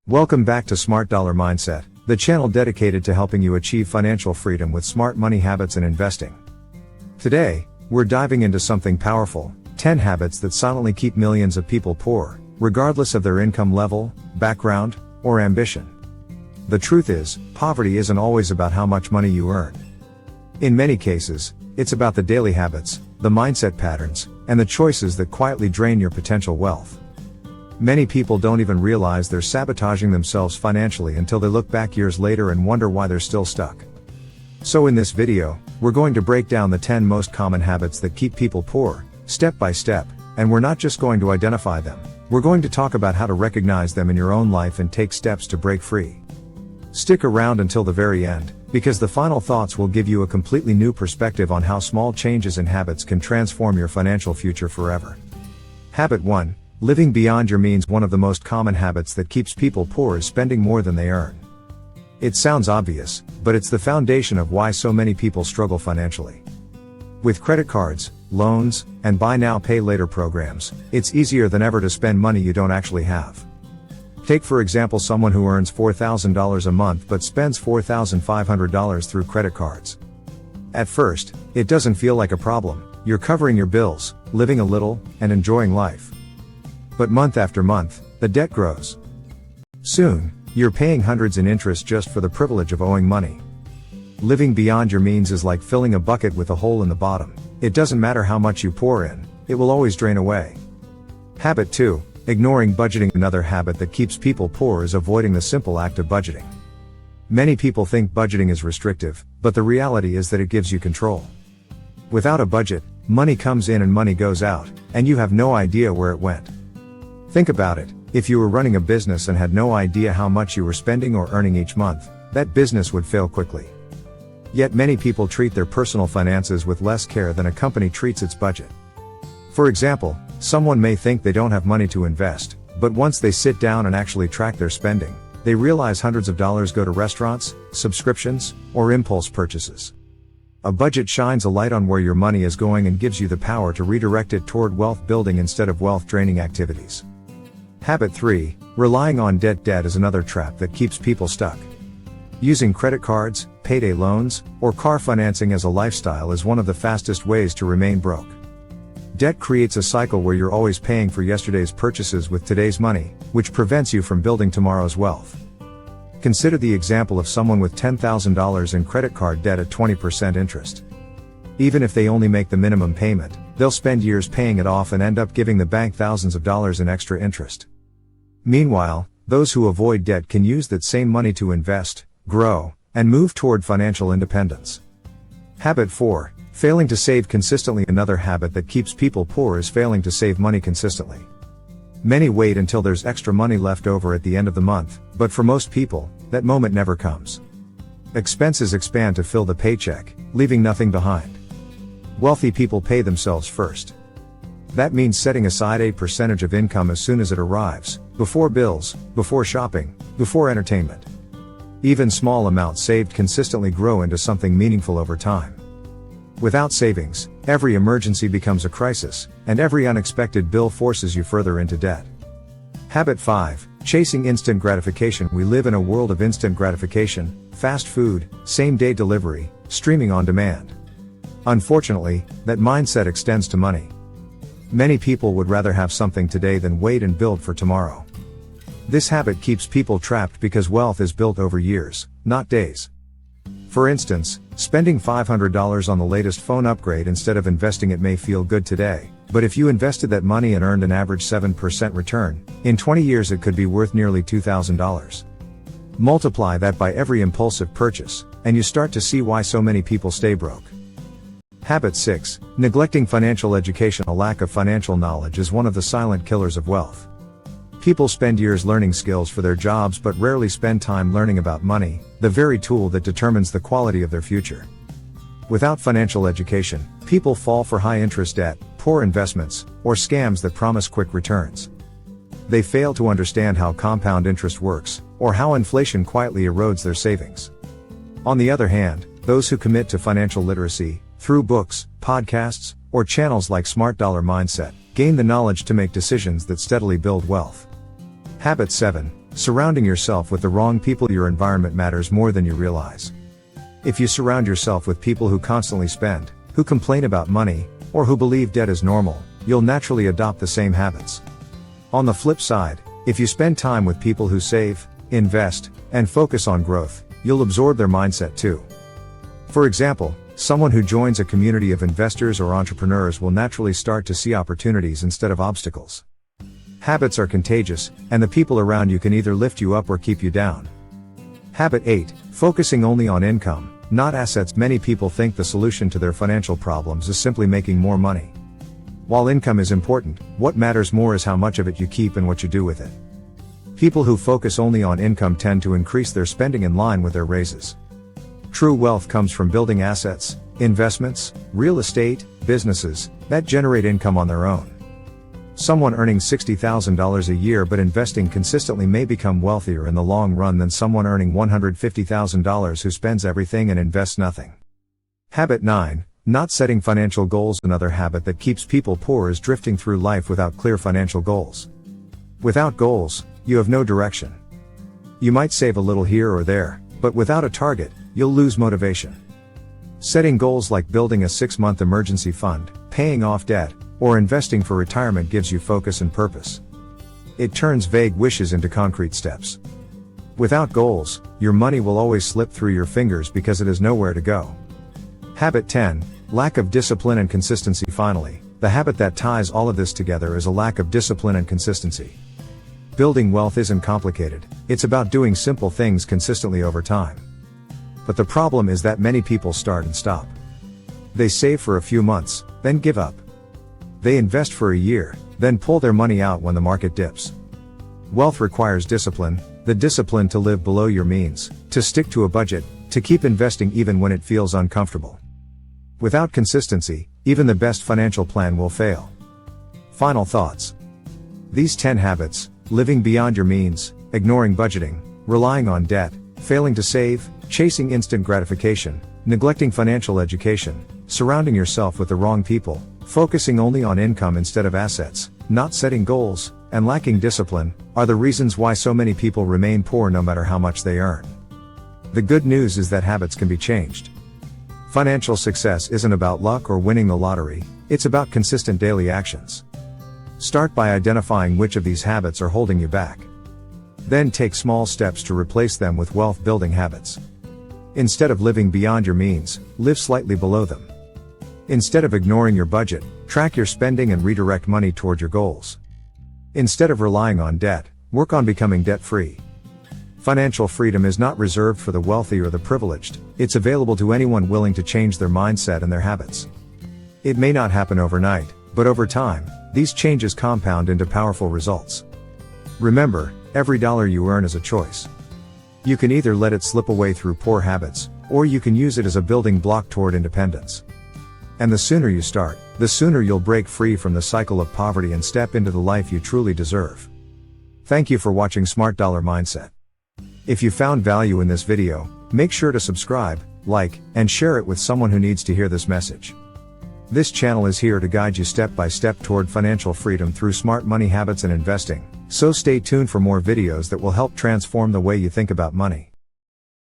Welcome back to Smart Dollar Mindset, the channel dedicated to helping you achieve financial freedom with smart money habits and investing. Today, we're diving into something powerful: 10 habits that silently keep millions of people poor, regardless of their income level, background, or ambition. The truth is, poverty isn't always about how much money you earn. In many cases, it's about the daily habits, the mindset patterns, and the choices that quietly drain your potential wealth. Many people don't even realize they're sabotaging themselves financially until they look back years later and wonder why they're still stuck. So in this video, we're going to break down the 10 most common habits that keep people poor, step by step, and we're not just going to identify them, we're going to talk about how to recognize them in your own life and take steps to break free. Stick around until the very end, because the final thoughts will give you a completely new perspective on how small changes in habits can transform your financial future forever. Habit 1. Living beyond your means. One of the most common habits that keeps people poor is spending more than they earn. It sounds obvious, but it's the foundation of why so many people struggle financially. With credit cards, loans, and buy now pay later programs, it's easier than ever to spend money you don't actually have. Take for example someone who earns $4,000 a month but spends $4,500 through credit cards. At first, it doesn't feel like a problem. You're covering your bills, living a little, and enjoying life. But month after month, the debt grows. Soon, you're paying hundreds in interest just for the privilege of owing money. Living beyond your means is like filling a bucket with a hole in the bottom. It doesn't matter how much you pour in, it will always drain away. Habit 2. Ignoring budgeting. Another habit that keeps people poor is avoiding the simple act of budgeting. Many people think budgeting is restrictive, but the reality is that it gives you control. Without a budget, money comes in and money goes out, and you have no idea where it went. Think about it: if you were running a business and had no idea how much you were spending or earning each month, that business would fail quickly. Yet many people treat their personal finances with less care than a company treats its budget. For example, someone may think they don't have money to invest, but once they sit down and actually track their spending, they realize hundreds of dollars go to restaurants, subscriptions, or impulse purchases. A budget shines a light on where your money is going and gives you the power to redirect it toward wealth building instead of wealth draining activities. Habit 3. Relying on debt. Debt is another trap that keeps people stuck. Using credit cards, payday loans, or car financing as a lifestyle is one of the fastest ways to remain broke. Debt creates a cycle where you're always paying for yesterday's purchases with today's money, which prevents you from building tomorrow's wealth. Consider the example of someone with $10,000 in credit card debt at 20% interest. Even if they only make the minimum payment, they'll spend years paying it off and end up giving the bank thousands of dollars in extra interest. Meanwhile, those who avoid debt can use that same money to invest, grow, and move toward financial independence. Habit 4. Failing to save consistently. Another habit that keeps people poor is failing to save money consistently. Many wait until there's extra money left over at the end of the month, but for most people, that moment never comes. Expenses expand to fill the paycheck, leaving nothing behind. Wealthy people pay themselves first. That means setting aside a percentage of income as soon as it arrives, before bills, before shopping, before entertainment. Even small amounts saved consistently grow into something meaningful over time. Without savings, every emergency becomes a crisis, and every unexpected bill forces you further into debt. Habit 5. Chasing instant gratification. We live in a world of instant gratification: fast food, same-day delivery, streaming on demand. Unfortunately, that mindset extends to money. Many people would rather have something today than wait and build for tomorrow. This habit keeps people trapped because wealth is built over years, not days. For instance, spending $500 on the latest phone upgrade instead of investing it may feel good today, but if you invested that money and earned an average 7% return, in 20 years it could be worth nearly $2,000. Multiply that by every impulsive purchase, and you start to see why so many people stay broke. Habit 6. Neglecting financial education. A lack of financial knowledge is one of the silent killers of wealth. People spend years learning skills for their jobs but rarely spend time learning about money, the very tool that determines the quality of their future. Without financial education, people fall for high-interest debt, poor investments, or scams that promise quick returns. They fail to understand how compound interest works, or how inflation quietly erodes their savings. On the other hand, those who commit to financial literacy, through books, podcasts, or channels like Smart Dollar Mindset, gain the knowledge to make decisions that steadily build wealth. Habit 7. surrounding yourself with the wrong people. Your environment matters more than you realize. If you surround yourself with people who constantly spend, who complain about money, or who believe debt is normal, you'll naturally adopt the same habits. On the flip side, if you spend time with people who save, invest, and focus on growth, you'll absorb their mindset too. For example, someone who joins a community of investors or entrepreneurs will naturally start to see opportunities instead of obstacles. Habits are contagious, and the people around you can either lift you up or keep you down. Habit 8. Focusing only on income, not assets. Many people think the solution to their financial problems is simply making more money. While income is important, what matters more is how much of it you keep and what you do with it. People who focus only on income tend to increase their spending in line with their raises. True wealth comes from building assets, investments, real estate, businesses that generate income on their own. Someone earning $60,000 a year but investing consistently may become wealthier in the long run than someone earning $150,000 who spends everything and invests nothing. Habit 9. Not setting financial goals. Another habit that keeps people poor is drifting through life without clear financial goals. Without goals, you have no direction. You might save a little here or there, but without a target, you'll lose motivation. Setting goals like building a 6-month emergency fund, paying off debt, or investing for retirement gives you focus and purpose. It turns vague wishes into concrete steps. Without goals, your money will always slip through your fingers because it has nowhere to go. Habit 10. Lack of discipline and consistency. Finally, the habit that ties all of this together is a lack of discipline and consistency. Building wealth isn't complicated, it's about doing simple things consistently over time. But the problem is that many people start and stop. They save for a few months, then give up. They invest for a year, then pull their money out when the market dips. Wealth requires discipline, the discipline to live below your means, to stick to a budget, to keep investing even when it feels uncomfortable. Without consistency, even the best financial plan will fail. Final thoughts. These 10 habits, living beyond your means, ignoring budgeting, relying on debt, failing to save, chasing instant gratification, neglecting financial education, surrounding yourself with the wrong people, focusing only on income instead of assets, not setting goals, and lacking discipline, are the reasons why so many people remain poor no matter how much they earn. The good news is that habits can be changed. Financial success isn't about luck or winning the lottery, it's about consistent daily actions. Start by identifying which of these habits are holding you back. Then take small steps to replace them with wealth-building habits. Instead of living beyond your means, live slightly below them. Instead of ignoring your budget, track your spending and redirect money toward your goals. Instead of relying on debt, work on becoming debt-free. Financial freedom is not reserved for the wealthy or the privileged, it's available to anyone willing to change their mindset and their habits. It may not happen overnight, but over time, these changes compound into powerful results. Remember, every dollar you earn is a choice. You can either let it slip away through poor habits, or you can use it as a building block toward independence. And the sooner you start, the sooner you'll break free from the cycle of poverty and step into the life you truly deserve. Thank you for watching Smart Dollar Mindset. If you found value in this video, make sure to subscribe, like, and share it with someone who needs to hear this message. This channel is here to guide you step by step toward financial freedom through smart money habits and investing, so stay tuned for more videos that will help transform the way you think about money.